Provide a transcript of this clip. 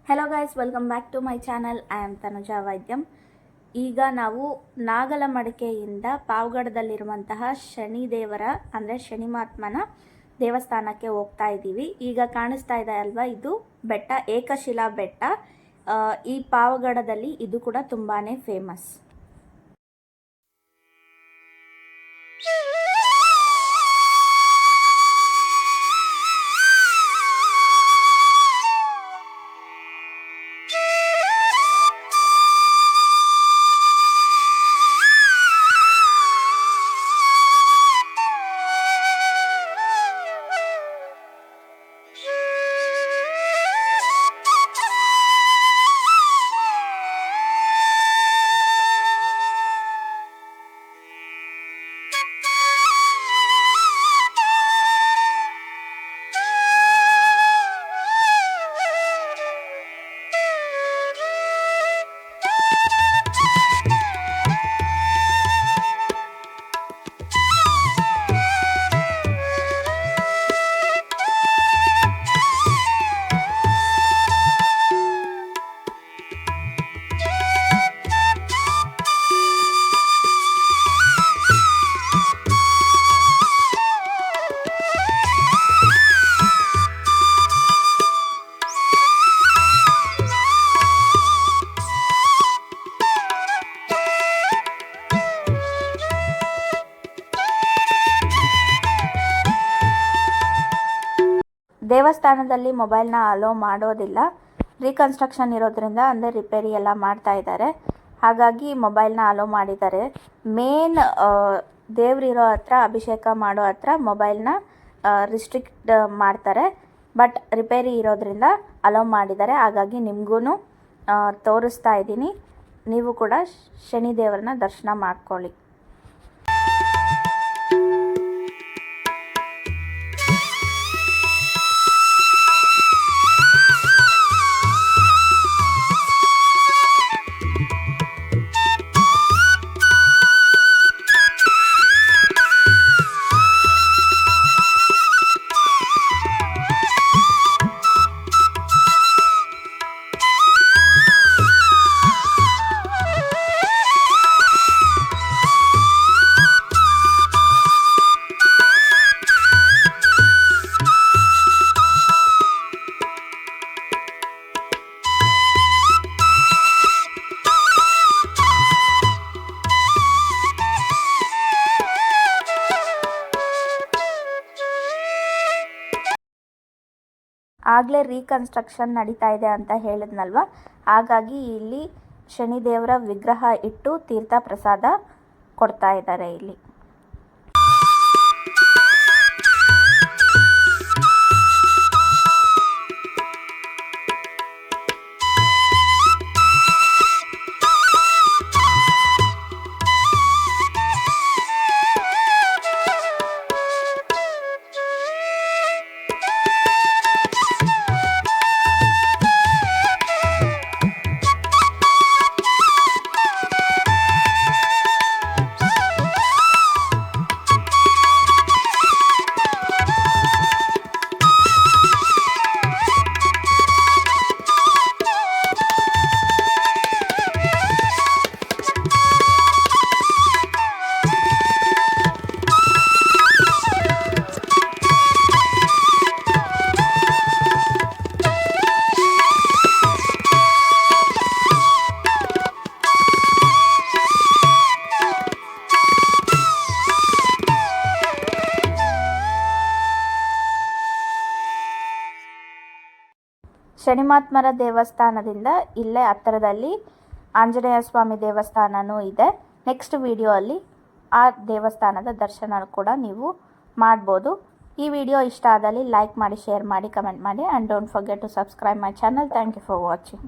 Hello guys, welcome back to my channel. I am Tanuja Vaidyam. ಈಗ ನಾವು ನಾಗಲಮಡಿಕೆಯಿಂದ ಪಾವಗಡದಲ್ಲಿರುವಂತಹ ಶನಿದೇವರ ಅಂದರೆ ಶನಿಮಾತ್ಮನ ದೇವಸ್ಥಾನಕ್ಕೆ ಹೋಗ್ತಾ ಇದ್ದೀವಿ. ಈಗ ಕಾಣಿಸ್ತಾ ಇದೆ ಅಲ್ವಾ, ಇದು ಬೆಟ್ಟ ಏಕಶಿಲಾ ಬೆಟ್ಟ. ಈ ಪಾವಗಡದಲ್ಲಿ ಇದು ಕೂಡ ತುಂಬಾ ಫೇಮಸ್. ದೇವಸ್ಥಾನದಲ್ಲಿ ಮೊಬೈಲ್ನ ಅಲೋ ಮಾಡೋದಿಲ್ಲ. ರೀಕನ್ಸ್ಟ್ರಕ್ಷನ್ ಇರೋದ್ರಿಂದ ಅಂದರೆ ರಿಪೇರಿ ಎಲ್ಲ ಮಾಡ್ತಾ ಇದ್ದಾರೆ, ಹಾಗಾಗಿ ಮೊಬೈಲ್ನ ಅಲೋ ಮಾಡಿದ್ದಾರೆ. ಮೇನ್ ದೇವರಿರೋ ಹತ್ರ, ಅಭಿಷೇಕ ಮಾಡೋ ಹತ್ರ ಮೊಬೈಲ್ನ ರಿಸ್ಟ್ರಿಕ್ಟ್ ಮಾಡ್ತಾರೆ. ಬಟ್ ರಿಪೇರಿ ಇರೋದ್ರಿಂದ ಅಲೋ ಮಾಡಿದ್ದಾರೆ. ಹಾಗಾಗಿ ನಿಮಗೂ ತೋರಿಸ್ತಾ ಇದ್ದೀನಿ. ನೀವು ಕೂಡ ಶನಿದೇವರನ್ನ ದರ್ಶನ ಮಾಡ್ಕೊಳ್ಳಿ. ಆಗಲೇ ರೀಕನ್ಸ್ಟ್ರಕ್ಷನ್ ನಡೀತಾ ಇದೆ ಅಂತ ಹೇಳಿದ್ನಲ್ವ, ಹಾಗಾಗಿ ಇಲ್ಲಿ ಶನಿದೇವರ ವಿಗ್ರಹ ಇಟ್ಟು ತೀರ್ಥ ಪ್ರಸಾದ ಕೊಡ್ತಾ ಇದ್ದಾರೆ ಇಲ್ಲಿ. ಶನಿಮಾತ್ಮರ ದೇವಸ್ಥಾನದಿಂದ ಇಲ್ಲೇ ಹತ್ತಿರದಲ್ಲಿ ಆಂಜನೇಯ ಸ್ವಾಮಿ ದೇವಸ್ಥಾನವೂ ಇದೆ. ನೆಕ್ಸ್ಟ್ ವಿಡಿಯೋ ಅಲ್ಲಿ ಆ ದೇವಸ್ಥಾನದ ದರ್ಶನ ಕೂಡ ನೀವು ಮಾಡ್ಬೋದು. ಈ ವಿಡಿಯೋ ಇಷ್ಟ ಆದಲ್ಲಿ ಲೈಕ್ ಮಾಡಿ, ಶೇರ್ ಮಾಡಿ, ಕಮೆಂಟ್ ಮಾಡಿ, and don't forget to subscribe my channel. Thank you for watching.